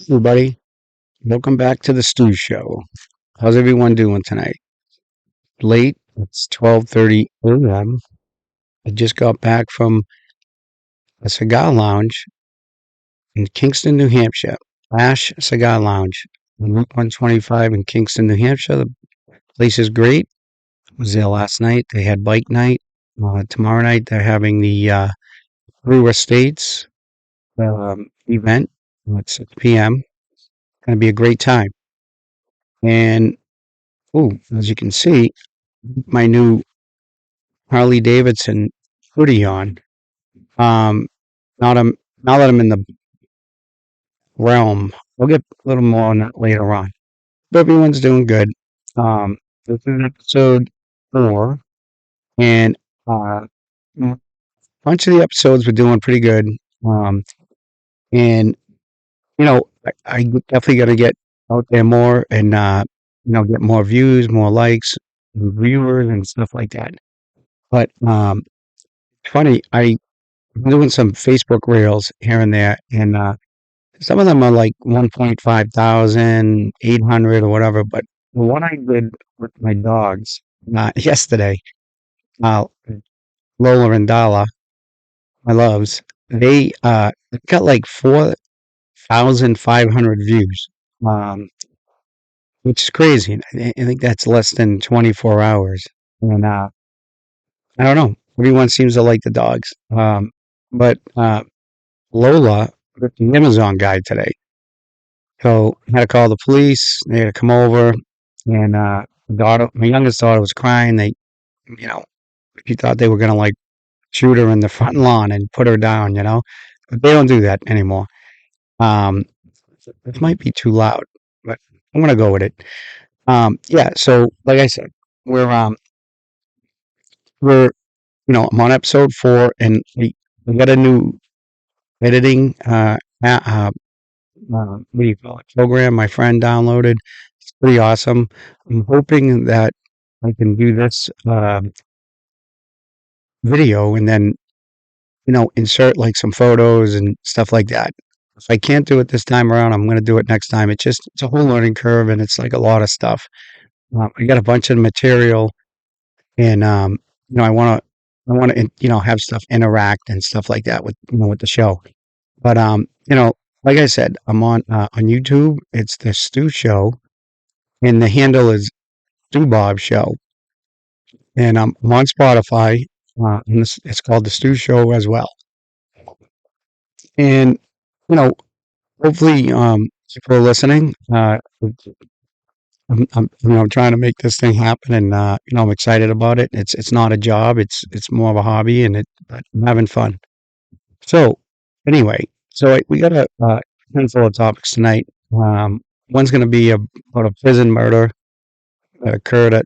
Everybody, welcome back to the Stew Show. How's everyone doing tonight? Late, it's 12:30 a.m. I just got back from a cigar lounge in Kingston, New Hampshire. Ash Cigar Lounge on Route 125 in Kingston, New Hampshire. The place is great. I was there last night. They had bike night. Tomorrow night they're having the Brew Estates event at 6 p.m. Going to be a great time. And, as you can see, my new Harley Davidson hoodie on. Um, now that I'm in the realm, we'll get a little more on that later on. But everyone's doing good. This is episode 4, and a bunch of the episodes were doing pretty good. Um, and I definitely got to get out there more and get more views, more likes, and viewers, and stuff like that. But funny, I'm doing some Facebook reels here and there, and some of them are like 1.5 thousand, 800 or whatever. But what I did with my dogs yesterday, uh, Lola and Dala, my loves, they got like 4,500 views, um, which is crazy. I think that's less than 24 hours. And I don't know. Everyone seems to like the dogs. But Lola with the Amazon guy today. So I had to call the police. They had to come over, and my youngest daughter was crying. You know, she thought they were gonna like shoot her in the front lawn and put her down. But they don't do that anymore. Um, it might be too loud, but I'm gonna go with it. Yeah. So like I said, we're um we're I'm on episode 4, and we got a new editing what do you call it, program my friend downloaded. It's pretty awesome. I'm hoping that I can do this video and then insert like some photos and stuff like that. If I can't do it this time around, I'm going to do it next time. It's a whole learning curve, and it's like a lot of stuff. I got a bunch of material, and I want to have stuff interact and stuff like that with the show. But like I said, I'm on YouTube. It's the Stu Show, and the handle is Stu Bob Show, and I'm on Spotify. And it's called the Stu Show as well. And you know, hopefully, people are listening. I'm trying to make this thing happen, and I'm excited about it. It's not a job. It's more of a hobby, and but I'm having fun. So anyway, we got a handful of topics tonight. One's going to be about a prison murder that occurred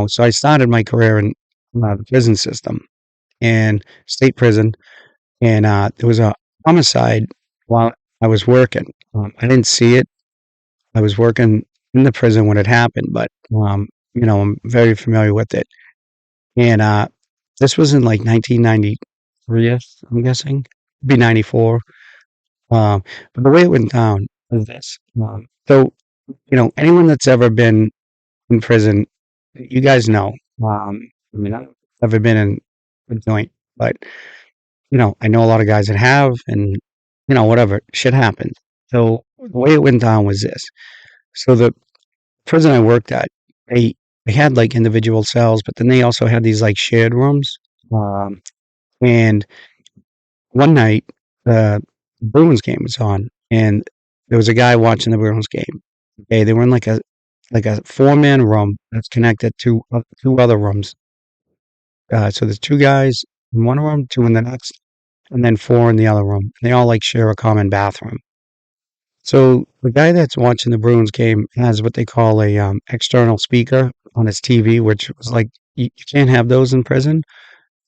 so I started my career in the prison system and state prison, and there was a homicide while I was working. I didn't see it. I was working in the prison when it happened, but I'm very familiar with it. And this was in like 1993, I'm guessing. It'd be 94. Um, but the way it went down was this. Anyone that's ever been in prison, you guys know. I've never been in a joint, but I know a lot of guys that have, and whatever, shit happens. So the way it went down was this. So the prison I worked at, they they had like individual cells, but then they also had these like shared rooms. Um, and one night, the Bruins game was on, and there was a guy watching the Bruins game. Okay, they were in like a 4-man room that's connected to two other rooms. So there's 2 guys in one room, 2 in the next, and then 4 in the other room. And they all like share a common bathroom. So the guy that's watching the Bruins game has what they call a external speaker on his TV, which was like you can't have those in prison.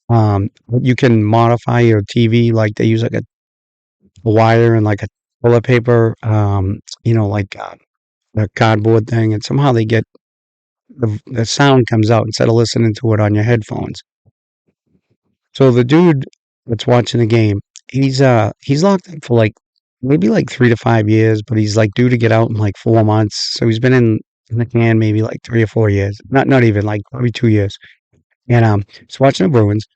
But you can modify your TV, like they use like a wire and like a toilet paper, like a cardboard thing, and somehow they get the sound comes out instead of listening to it on your headphones. So the dude that's watching the game, he's locked up for like maybe like 3 to 5 years, but he's like due to get out in like 4 months. So he's been in the can maybe like 3 or 4 years. Not even like probably 2 years. And just watching the Bruins,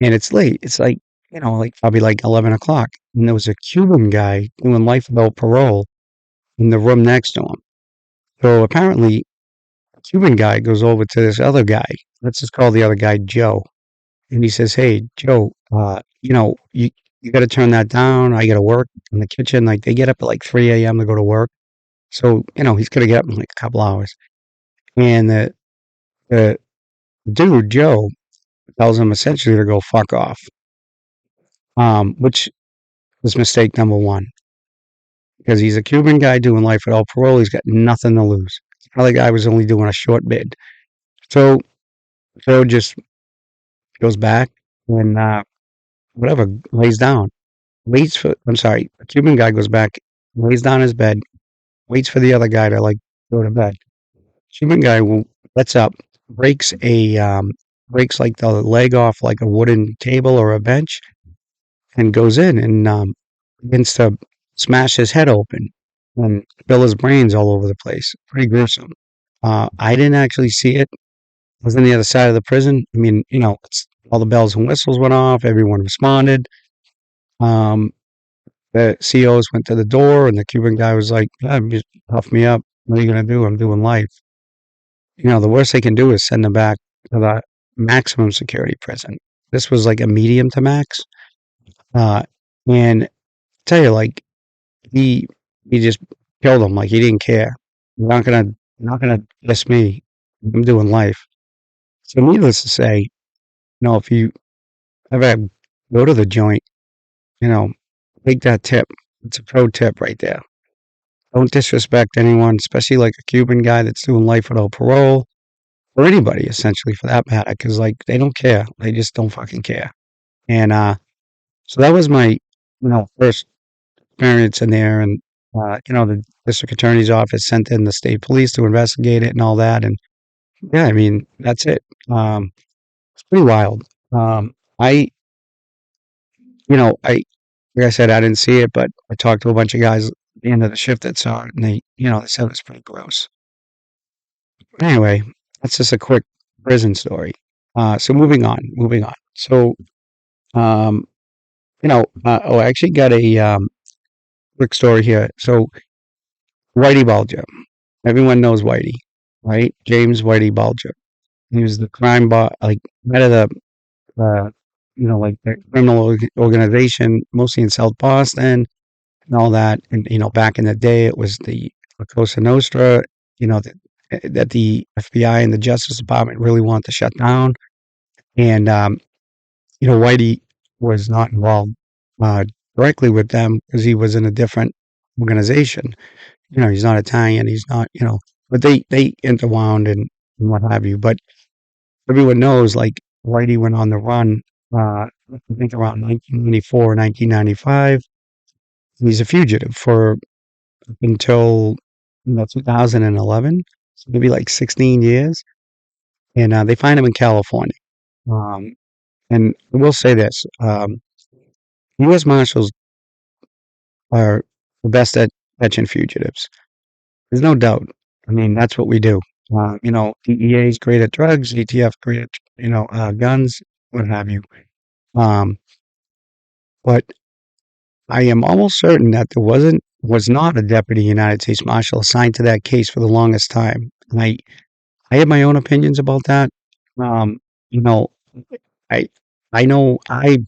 and it's late. It's like like probably like 11 o'clock, and there was a Cuban guy doing life without parole in the room next to him. So apparently, the Cuban guy goes over to this other guy. Let's just call the other guy Joe, and he says, "Hey, Joe, you got to turn that down. I got to work in the kitchen." Like they get up at like 3 a.m. to go to work, so he's gonna get up in like a couple hours. And the dude Joe tells him essentially to go fuck off, which was mistake number one because he's a Cuban guy doing life without parole. He's got nothing to lose. The other guy was only doing a short bid, so Joe just goes back and whatever lays down, waits for. I'm sorry, the Cuban guy goes back, lays down his bed, waits for the other guy to like go to bed. Cuban guy gets up, breaks a breaks like the leg off like a wooden table or a bench, and goes in and begins to smash his head open and spill his brains all over the place. Pretty gruesome. I didn't actually see it. I was on the other side of the prison. I mean, all the bells and whistles went off. Everyone responded. Um, the COs went to the door, and the Cuban guy was like, "Yeah, just puff me up. What are you gonna do? I'm doing life." The worst they can do is send them back to the maximum security prison. This was like a medium to max. Uh, and I tell you, like he just killed him. Like he didn't care. You're not gonna diss me. I'm doing life. So needless to say, if you ever go to the joint, you know, take that tip. It's a pro tip right there. Don't disrespect anyone, especially like a Cuban guy that's doing life without parole, or anybody essentially for that matter, because like they don't care. They just don't fucking care. And so that was my first experience in there, and the district attorney's office sent in the state police to investigate it and all that, and yeah, I mean that's it. It's pretty wild. I I like I said, I didn't see it, but I talked to a bunch of guys at the end of the shift that saw it, and they said it was pretty gross. Anyway, that's just a quick prison story. So moving on. So, um, I actually got a quick story here. So, Whitey Bulger. Everyone knows Whitey, right? James Whitey Bulger. He was the crime boss, like head of like the criminal organization, mostly in South Boston and all that. And back in the day, it was the La Cosa Nostra. That the FBI and the Justice Department really wanted to shut down. And Whitey was not involved uh, directly with them because he was in a different organization. He's not Italian. He's not. But they interwound and what have you. But everyone knows, like Whitey went on the run. I think around 1994, 1995. He's a fugitive for up until 2011, so maybe like 16 years, and they find him in California. Um, and I will say this: U.S. Marshals are the best at catching fugitives. There's no doubt. I mean, that's what we do. DEA is great at drugs, ATF great at guns, what have you. Um, but I am almost certain that there was not a deputy United States Marshal assigned to that case for the longest time. And I have my own opinions about that. Um, you know, I I know I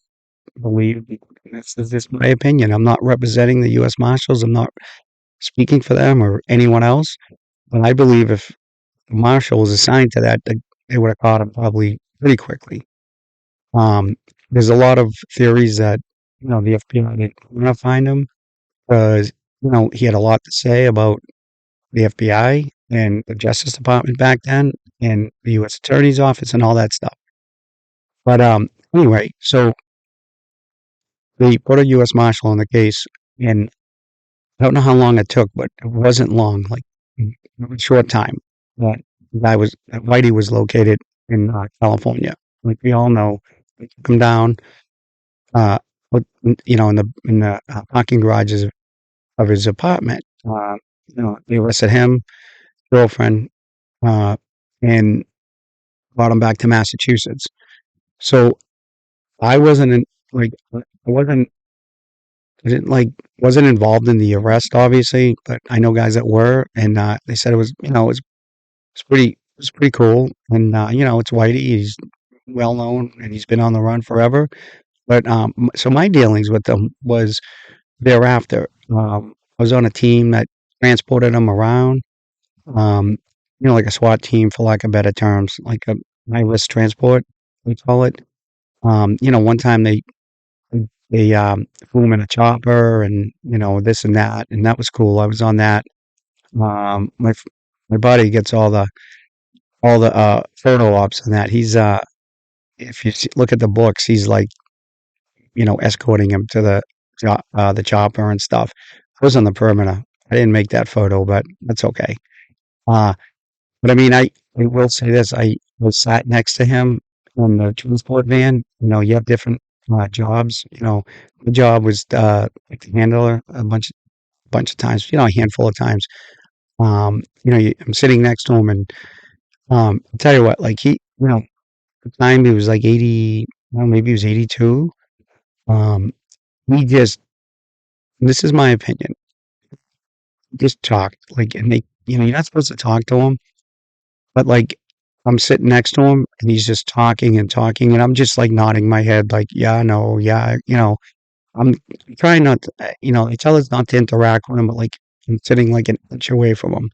believe this is just my opinion. I'm not representing the U.S. Marshals. I'm not speaking for them or anyone else. But I believe if the marshal was assigned to that, they would have caught him probably pretty quickly. Um, there's a lot of theories that the FBI didn't want to find him because he had a lot to say about the FBI and the Justice Department back then, and the U.S. Attorney's Office and all that stuff. But anyway, so they put a U.S. Marshal on the case, and I don't know how long it took, but it wasn't long, like a short time. That Whitey was located in California. Like we all know, they took him down, uh, put, in the parking garages of his apartment. They arrested him, girlfriend, uh, and brought him back to Massachusetts. So I wasn't in, like, I wasn't, I didn't like, wasn't involved in the arrest, obviously, but I know guys that were, and they said it was, it's pretty cool. And it's Whitey. He's well known, and he's been on the run forever. But so my dealings with them was thereafter. I was on a team that transported them around. Um, like a SWAT team, for lack of better terms, like a high risk transport, we call it. One time they flew him in a chopper, and this and that, and that was cool. I was on that. My buddy gets all the photo ops on that. He's if you look at the books, he's like escorting him to the chopper and stuff. I was on the perimeter. I didn't make that photo, but that's okay. Uh, but I mean, I will say this: I was sat next to him in the transport van. You have different jobs. The job was like the handler a bunch of times. A handful of times. I'm sitting next to him, and I'll tell you what, like at the time he was like 80, well, maybe he was 82. Um, he just, this is my opinion, just talked like, and you're not supposed to talk to him, but like, I'm sitting next to him and he's just talking and talking, and I'm just like nodding my head, like, yeah, no, yeah, I'm trying not to, they tell us not to interact with him, but like, I'm sitting like an inch away from him.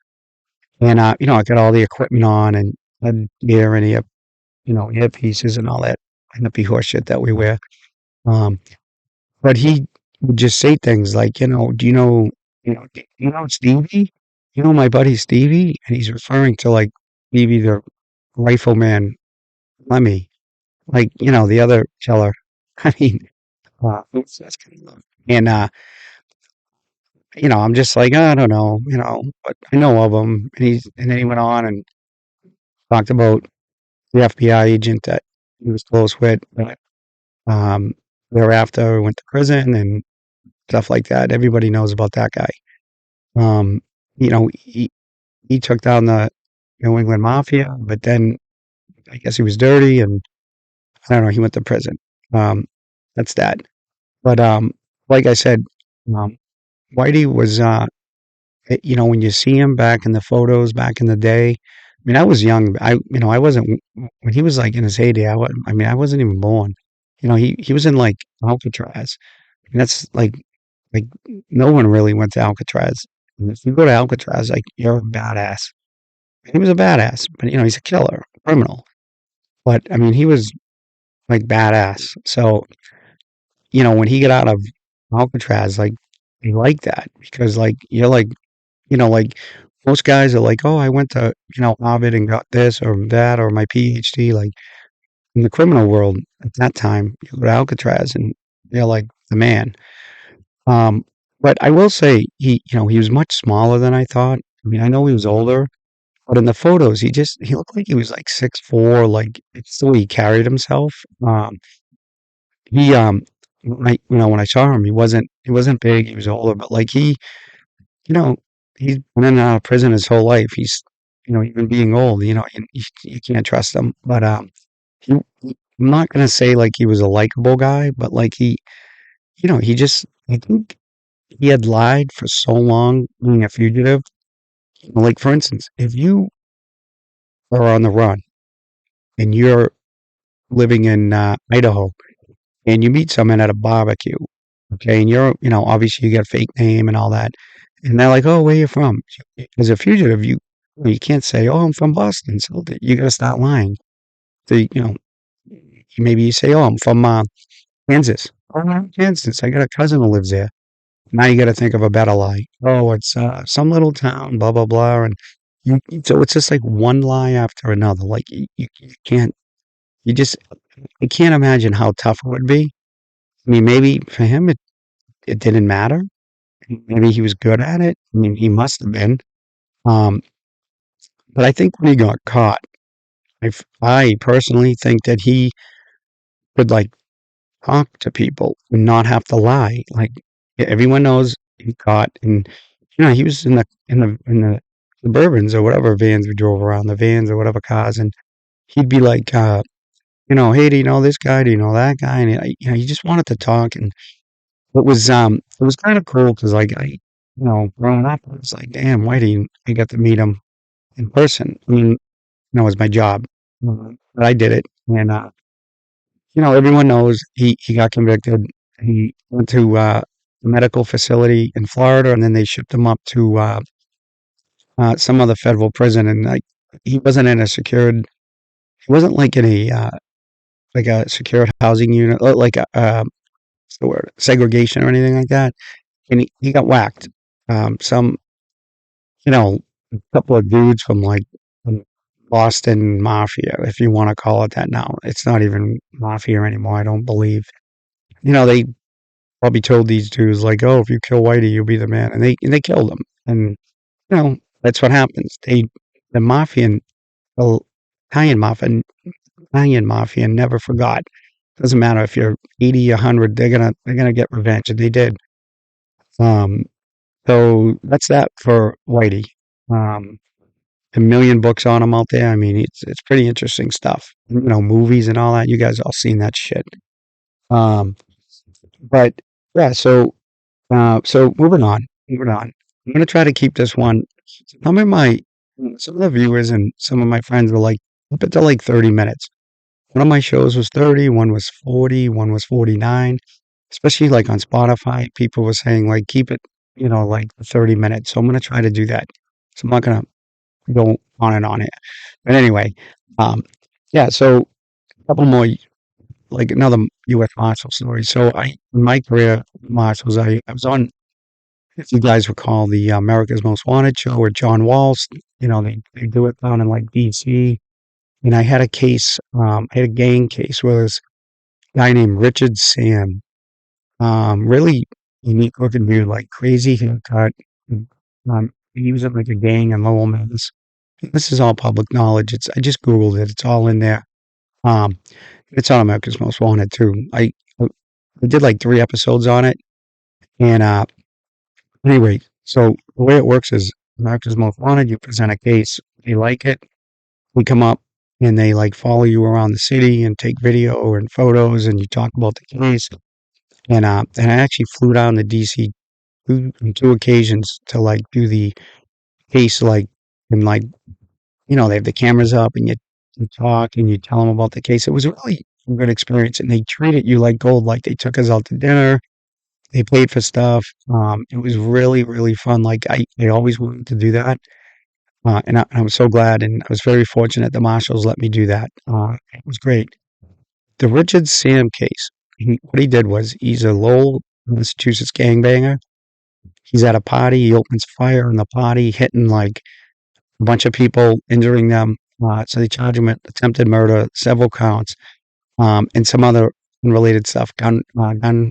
And, I got all the equipment on and had gear and earpieces and all that hippie horse shit that we wear. Um, but he would just say things like, do you know Stevie? You know my buddy Stevie? And he's referring to like Stevie the rifleman Lemmy, like, the other killer. I mean, oops, that's kind of, and, I'm just like, I don't know, but I know of him. And then he went on and talked about the FBI agent that he was close with, but, um, thereafter went to prison and stuff like that. Everybody knows about that guy. Um, he took down the New England Mafia, but then I guess he was dirty, and I don't know, he went to prison. Um, that's that. But like I said, um, Whitey was, when you see him back in the photos back in the day. I mean, I was young. I wasn't when he was like in his heyday. I mean, I wasn't even born. He was in like Alcatraz. And that's like no one really went to Alcatraz. And if you go to Alcatraz, like you're a badass. He was a badass, but he's a killer, a criminal. But I mean, he was like badass. So when he got out of Alcatraz, like he liked that because like you're like most guys are like, oh, I went to Harvard and got this or that or my PhD. Like in the criminal world at that time, you go to Alcatraz and you're like the man. Um, but I will say he was much smaller than I thought. I mean, I know he was older, but in the photos, he looked like he was like 6'4", like it's the way he carried himself. He when I saw him, he wasn't big. He was older, but like you know he's been in and out of prison his whole life. He's even being old, you can't trust him. But I'm not gonna say like he was a likable guy, but like he just I think he had lied for so long being a fugitive. Like for instance, if you are on the run and you're living in Idaho and you meet someone at a barbecue, okay, and you're, obviously you got a fake name and all that, and they're like, "Oh, where you from?" As a fugitive, you can't say, "Oh, I'm from Boston," so you got to start lying. So, maybe you say, "Oh, I'm from Kansas." "Oh, I'm from Kansas. I got a cousin who lives there." Now you got to think of a better lie. "Oh, it's some little town, blah blah blah," and so it's just like one lie after another. Like you can't, you just, I can't imagine how tough it would be. I mean, maybe for him it didn't matter. Maybe he was good at it. I mean, he must have been. Um, but I think when he got caught, I personally think that he could like talk to people and not have to lie. Like everyone knows he caught, and he was in the Suburbans or whatever vans we drove around, the vans or whatever cars, and he'd be like, hey, do you know this guy? Do you know that guy? And he just wanted to talk, and it was kind of cool because like growing up, I was like, damn, Whitey, I got to meet him in person. I mean, it was my job, but I did it, and everyone knows he got convicted. He went to a medical facility in Florida, and then they shipped him up to some other federal prison. And like, he wasn't in a secured, he wasn't like a secured housing unit, like what's the word, segregation or anything like that. And he got whacked. Some, a couple of dudes from Boston Mafia, if you want to call it that now. It's not even mafia anymore, I don't believe. They probably told these dudes like, "Oh, if you kill Whitey, you'll be the man," and they killed him. And that's what happens. The mafia, the Italian mafia, Italian mafia never forgot. Doesn't matter if you're 80, 100, they're gonna get revenge, and they did. Um, so that's that for Whitey. Um, a million books on him out there. I mean, it's pretty interesting stuff. Movies and all that. You guys all seen that shit. Um, but yeah, so moving on. I'm gonna try to keep this one. Some of the viewers and some of my friends were like, up until like 30 minutes. One of my shows was 30, one was 40, one was 49. Especially like on Spotify, people were saying like keep it, like 30 minutes. So I'm gonna try to do that. So I'm not gonna go on and on it. But anyway, um, yeah. So a couple more, like another U.S. Marshal story. So in my career, Marshals, I was on, if you guys recall, the America's Most Wanted show with John Walsh. They do it down in like DC. And I had a case, I had a gang case where this guy named Richard Sam, really unique looking dude, like crazy haircut. He was in like a gang in Lowell, Mass. This is all public knowledge. I just Googled it. It's all in there. Um, it's on America's Most Wanted too. I did like 3 episodes on it. And anyway, so the way it works is America's Most Wanted, you present a case, they like it, we come up and they like follow you around the city and take video and photos and you talk about the case. And I actually flew down to DC on 2 occasions to like do the case, like, and like, they have the cameras up and you talk and you tell them about the case. It was really a good experience and they treated you like gold. Like they took us out to dinner. They paid for stuff. It was really, really fun. Like I always wanted to do that. And I'm so glad, and I was very fortunate the Marshals let me do that. It was great. The Richard Sam case, what he did was he's a Lowell, Massachusetts gangbanger. He's at a party. He opens fire in the party, hitting like a bunch of people, injuring them. So they charge him with attempted murder, several counts, and some other unrelated stuff, gun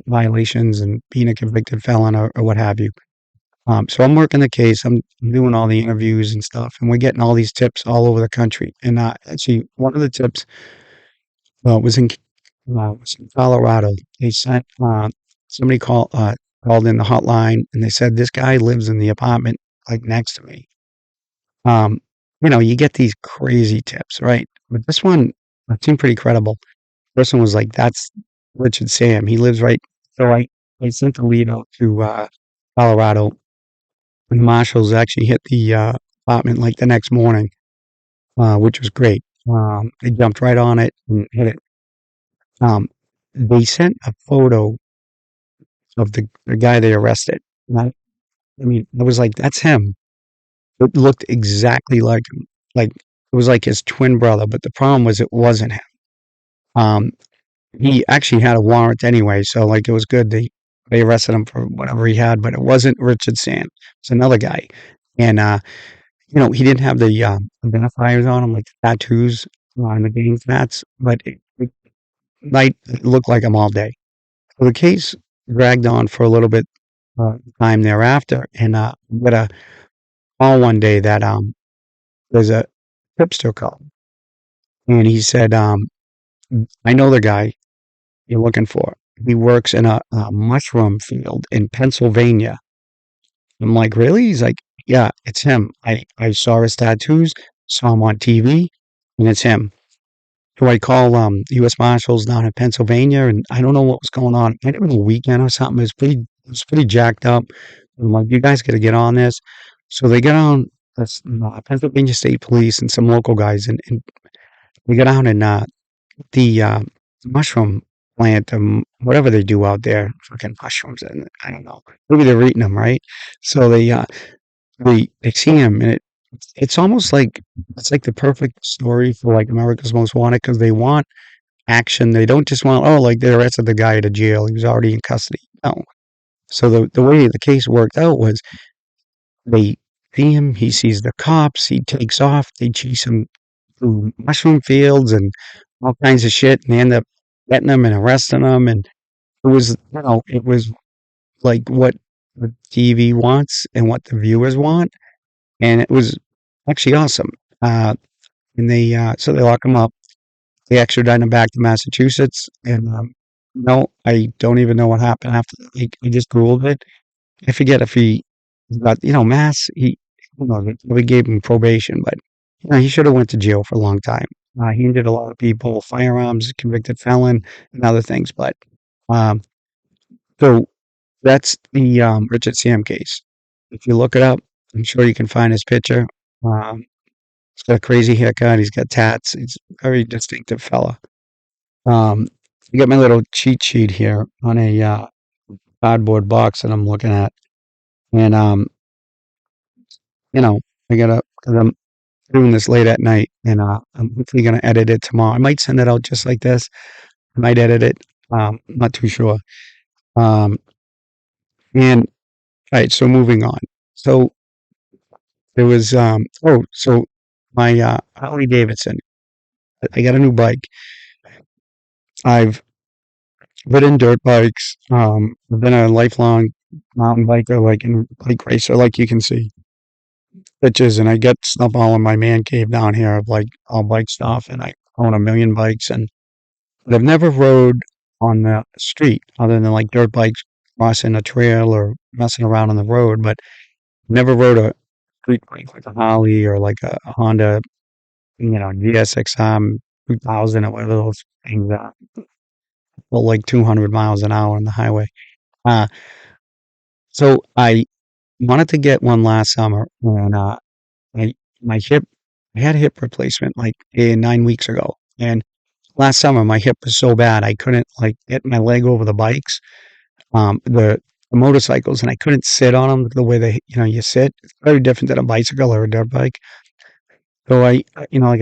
violations, and being a convicted felon or what have you. So I'm working the case. I'm doing all the interviews and stuff, and we're getting all these tips all over the country. And actually, one of the tips was in Colorado. They sent somebody called in the hotline, and they said this guy lives in the apartment like next to me. Um, you get these crazy tips, right? But this one seemed pretty credible. Person was like, "That's Richard Sam. He lives right." So I sent the lead out to Colorado. And the marshals actually hit the apartment like the next morning, which was great. They jumped right on it and hit it. They sent a photo of the guy they arrested. And I mean, I was like, that's him. It looked exactly like him. Like, it was like his twin brother, but the problem was it wasn't him. Um, he actually had a warrant anyway, so like it was good. They arrested him for whatever he had, but it wasn't Richard Sam. It's another guy. And he didn't have the identifiers on him, like the tattoos on the gang tats, but it looked like him all day. So the case dragged on for a little bit time thereafter, and we got a call one day that there's a tipster call, and he said, "I know the guy you're looking for. He works in a mushroom field in Pennsylvania." I'm like, really? He's like, yeah, it's him. I saw his tattoos, saw him on TV, and it's him. So I call U.S. Marshals down in Pennsylvania, and I don't know what was going on. Might have been a weekend or something. It was pretty jacked up. I'm like, you guys got to get on this. So they get on this Pennsylvania State Police and some local guys, and we get down and the mushroom plant, whatever they do out there, fucking mushrooms, and I don't know. Maybe they're eating them, right? So they see him, and it's almost like it's like the perfect story for like America's Most Wanted because they want action. They don't just want, oh, like they arrested the guy at a jail. He was already in custody. No. So the way the case worked out was they see him, he sees the cops, he takes off, they chase him through mushroom fields and all kinds of shit, and they end up getting him and arresting him. And it was, it was like what the TV wants and what the viewers want, and it was actually awesome. Uh, and so they lock him up. They extradite him back to Massachusetts, and no, I don't even know what happened after that. Like, I just Googled it. I forget if he got, Mass. They probably gave him probation, but he should have went to jail for a long time. He injured a lot of people, firearms, convicted felon, and other things. But um, so that's the Richard Sam case. If you look it up, I'm sure you can find his picture. Um, he's got a crazy haircut. He's got tats. He's a very distinctive fella. Um, I got my little cheat sheet here on a cardboard box that I'm looking at, and you know, I gotta because I'm doing this late at night, and I'm hopefully gonna edit it tomorrow. I might send it out just like this. I might edit it. Not too sure. Um, and all right, so moving on. So there was so my Harley Davidson. I got a new bike. I've ridden dirt bikes. I've been a lifelong mountain biker, like in bike racer, like you can see pictures, and I get stuff all in my man cave down here of like all bike stuff, and I own a million bikes, and but I've never rode on the street other than like dirt bikes crossing a trail or messing around on the road, but never rode a street bike like a Harley or like a Honda, GSX 2000 or whatever those things are. Well, like 200 miles an hour on the highway. Uh, so I wanted to get one last summer, and I my hip I had a hip replacement like 9 weeks ago, and last summer my hip was so bad I couldn't like get my leg over the bikes, the motorcycles, and I couldn't sit on them the way you sit. It's very different than a bicycle or a dirt bike. So like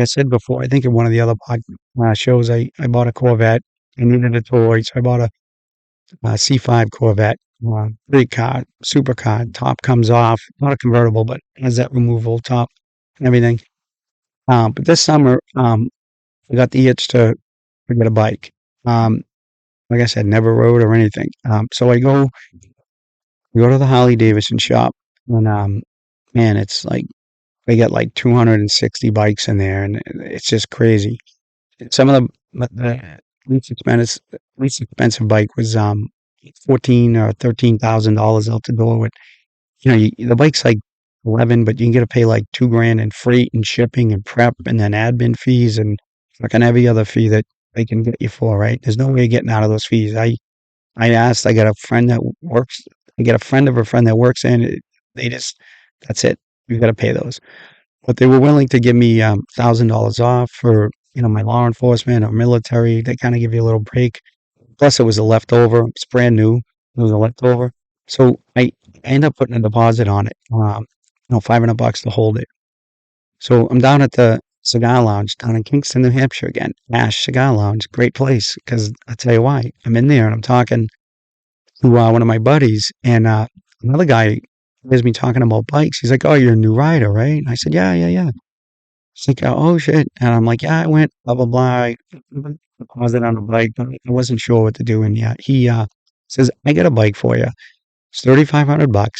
I said before, I think in one of the other shows, I bought a Corvette. I needed a toy, so I bought a C5 Corvette, big car, super car. Top comes off, not a convertible, but has that removable top and everything. But this summer, I got the itch to get a bike. Um, like I said, never rode or anything. So we go to the Harley Davidson shop, and man, it's like they got like 260 bikes in there, and it's just crazy. Some of the least expensive bike was 14 or $13,000 out the door. With the bike's like 11, but you can get to pay like 2 grand in freight and shipping and prep, and then admin fees and fucking every other fee that they can get you for. Right? There's no way of getting out of those fees. I asked. I got a friend that works. I get a friend of a friend that works in it. They just that's it. You got to pay those. But they were willing to give me $1,000 off for my law enforcement or military. They kind of give you a little break. Plus, it was a leftover. It's brand new. It was a leftover. So I end up putting a deposit on it. $500 to hold it. So I'm down at the cigar lounge down in Kingston, New Hampshire again. Ash Cigar Lounge, great place. Because I tell you why, I'm in there and I'm talking to one of my buddies, and another guy hears me talking about bikes. He's like, "Oh, you're a new rider, right?" And I said, "Yeah, yeah, yeah." He's like, "Oh shit," and I'm like, "Yeah, I went blah blah blah. I deposit on a bike, but I wasn't sure what to do." And yeah, he says, "I got a bike for you. It's $3,500.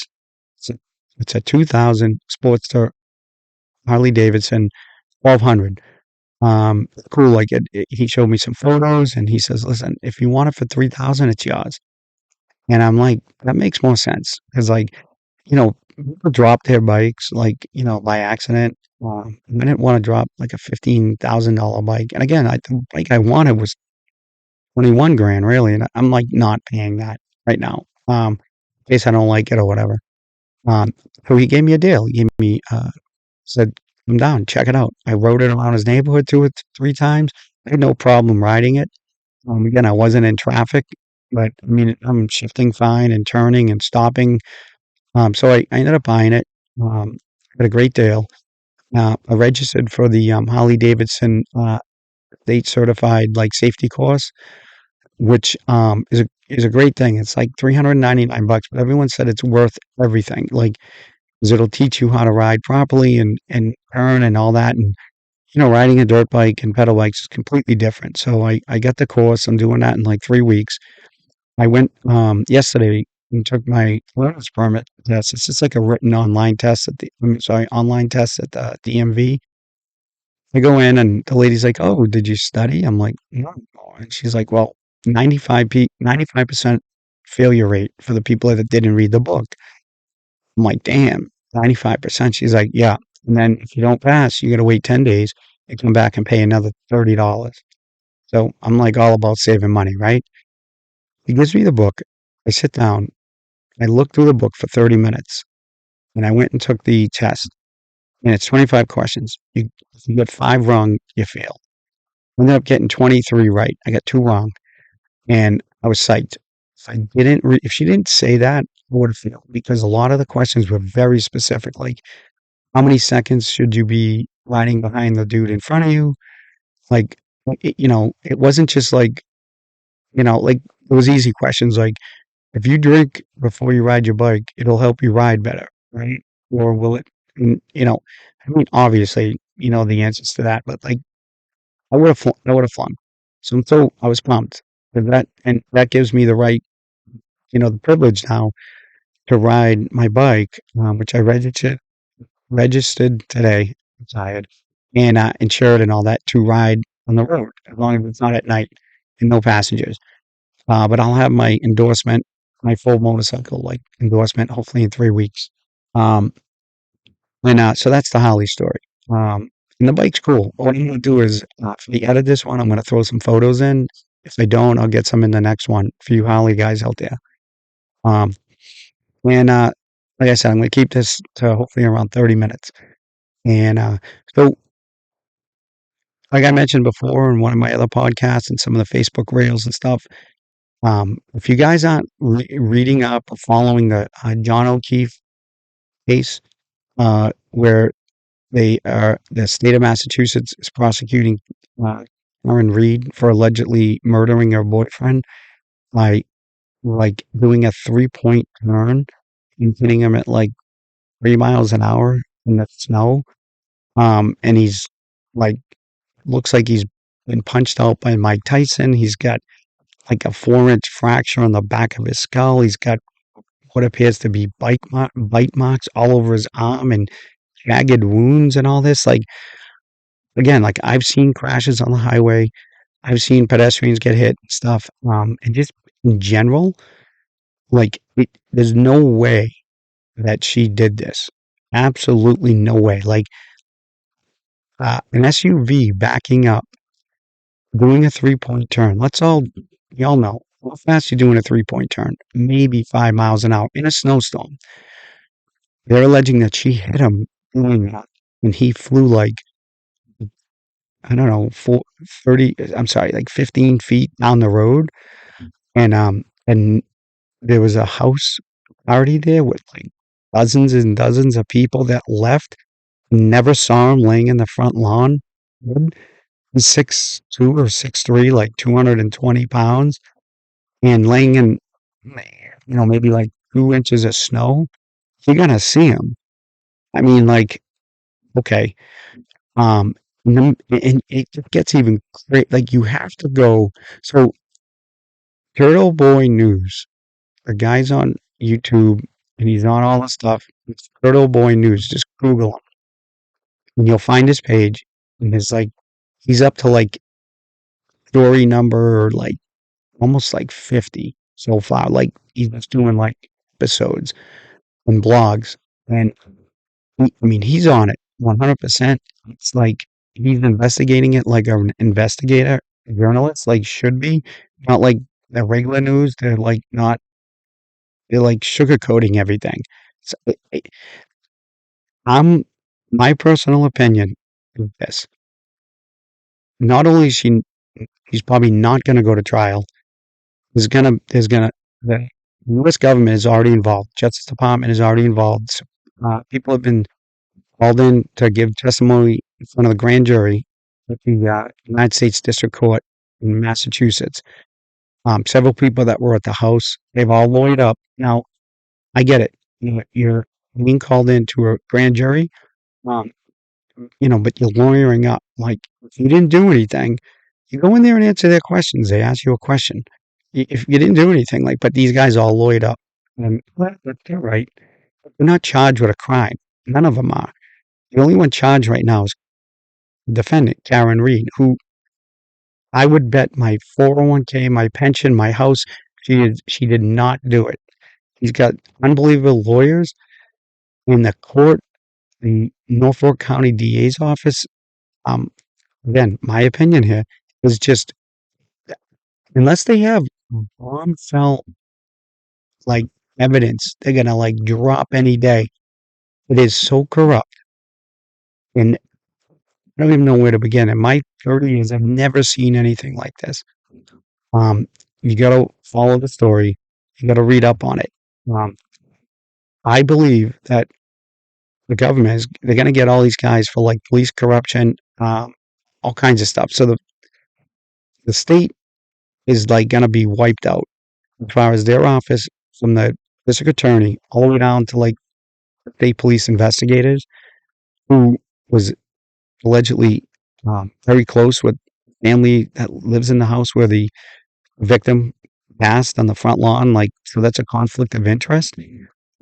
It's a, it's a 2000 Sportster Harley Davidson 1200. Cool. Like he showed me some photos, and he says, "Listen, if you want it for 3,000, it's yours." And I'm like, that makes more sense because, like, people drop their bikes, like, by accident. I didn't want to drop like a $15,000 bike. And again, the bike I wanted was 21 grand, really. And I'm like not paying that right now. In case I don't like it or whatever. Um, so he gave me a deal. He gave me, said, come down, check it out. I rode it around his neighborhood 2 or 3 times. I had no problem riding it. Again, I wasn't in traffic, but I mean, I'm shifting fine and turning and stopping. So I ended up buying it. Got a great deal. I registered for the Harley Davidson state certified like safety course, which is a great thing. It's like $399, but everyone said it's worth everything. Like, 'cause it'll teach you how to ride properly and turn and all that. And riding a dirt bike and pedal bikes is completely different. So I got the course. I'm doing that in like 3 weeks. I went yesterday and took my learner's permit test. It's just like a written online test online test at the DMV. I go in and the lady's like, "Oh, did you study?" I'm like, "No." And she's like, "Well, 95% failure rate for the people that didn't read the book." I'm like, "Damn, 95%." She's like, "Yeah. And then if you don't pass, you got to wait 10 days and come back and pay another $30." So I'm like all about saving money, right? He gives me the book. I sit down. I looked through the book for 30 minutes and I went and took the test. And it's 25 questions. If you get five wrong, you fail. I ended up getting 23 right. I got two wrong. And I was psyched. If she didn't say that, I would have failed because a lot of the questions were very specific. Like, how many seconds should you be riding behind the dude in front of you? Like, it wasn't just like it was easy questions like, if you drink before you ride your bike, it'll help you ride better, right? Or will it, and, I mean, obviously, the answers to that, but like, I would have flunked. I was pumped and that gives me the right, the privilege now to ride my bike, which I registered today. I'm tired and insured and all that to ride on the road as long as it's not at night and no passengers. But I'll have my endorsement, my full motorcycle like endorsement, hopefully in 3 weeks. Um, and so that's the Holly story. And the bike's cool. What I'm gonna do is for the edit this one, I'm gonna throw some photos in. If I don't, I'll get some in the next one for you Holly guys out there. Um, and like I said, I'm gonna keep this to hopefully around 30 minutes. And so, like I mentioned before in one of my other podcasts and some of the Facebook reels and stuff, if you guys aren't reading up or following the John O'Keefe case, where the state of Massachusetts is prosecuting Karen Reed for allegedly murdering her boyfriend by like doing a 3-point turn and hitting him at like 3 miles an hour in the snow. And he's like, looks like he's been punched out by Mike Tyson. He's got like a 4-inch fracture on the back of his skull. He's got what appears to be bite marks all over his arm and jagged wounds and all this. Like, again, like I've seen crashes on the highway. I've seen pedestrians get hit and stuff. And just in general, like there's no way that she did this. Absolutely no way. Like an SUV backing up, doing a 3-point turn. Y'all know how fast you doing a 3-point turn. Maybe 5 miles an hour in a snowstorm. They're alleging that she hit him doing that, and he flew like I don't know, 30. I'm sorry, like 15 feet down the road, and there was a house party there with like dozens and dozens of people that left. Never saw him laying in the front lawn. He's 6'2" or 6'3", like 220 pounds, and laying in, maybe like 2 inches of snow. You're gonna see him. I mean, like, okay. Um, and it gets even great. Like, you have to go. So, Turtle Boy News, the guy's on YouTube and he's on all the stuff. It's Turtle Boy News. Just Google him and you'll find his page. And it's like, he's up to like story number like almost like 50 so far. Like, he's just doing like episodes and blogs. And I mean, he's on it 100%. It's like he's investigating it like an investigator, a journalist, like should be, not like the regular news. They're like not, they're like sugarcoating everything. So I'm, my personal opinion is this. Not only is he's probably not going to go to trial. The U.S. government is already involved. Justice Department is already involved. So, people have been called in to give testimony in front of the grand jury at the United States District Court in Massachusetts. Several people that were at the house, they've all lawyered up. Now, I get it. You're being called into a grand jury, um, but you're lawyering up. Like, if you didn't do anything, you go in there and answer their questions. They ask you a question. If you didn't do anything, like, but these guys all lawyered up. And well, they're right. They're not charged with a crime. None of them are. The only one charged right now is defendant, Karen Reed, who I would bet my 401k, my pension, my house, she did not do it. He's got unbelievable lawyers in the court, the Norfolk County DA's office. Um, Again, my opinion here is just unless they have bombshell like evidence, they're gonna like drop any day. It is so corrupt, and I don't even know where to begin. In my 30 years, I've never seen anything like this. Um, you got to follow the story. You got to read up on it. Um, I believe that the government is they're going to get all these guys for like police corruption, all kinds of stuff. So the state is like going to be wiped out as far as their office from the district attorney all the way down to like state police investigators who was allegedly very close with family that lives in the house where the victim passed on the front lawn. Like, so that's a conflict of interest.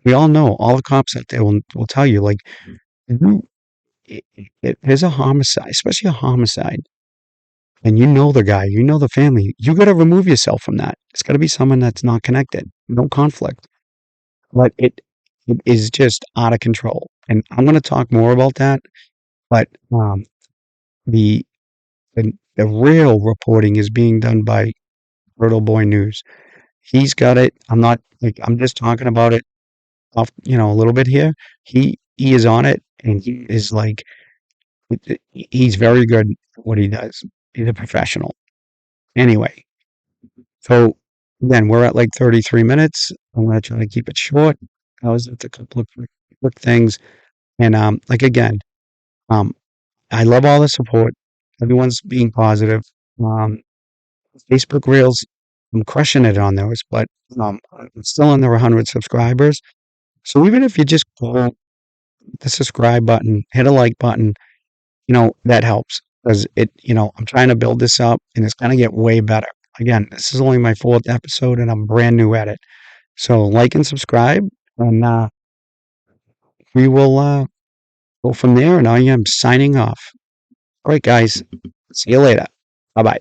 We all know, all the cops out there will tell you, like, you, if there's a homicide, especially a homicide, and you know the guy, you know the family, you got to remove yourself from that. It's got to be someone that's not connected, no conflict. But it is just out of control. And I'm going to talk more about that. But the, the real reporting is being done by Turtle Boy News. He's got it. I'm not like I'm just talking about it off, a little bit here. He is on it, and he is like he's very good at what he does. He's a professional. Anyway, so again, we're at like 33 minutes. I'm gonna try to keep it short. I was at a couple of quick things, and like again, um, I love all the support. Everyone's being positive. Um, Facebook Reels, I'm crushing it on those, but I'm still under 100 subscribers. So even if you just go the subscribe button, hit a like button, that helps because I'm trying to build this up and it's going to get way better. Again, this is only my fourth episode and I'm brand new at it. So like and subscribe and we will go from there. And I am signing off. All right, guys. See you later. Bye bye.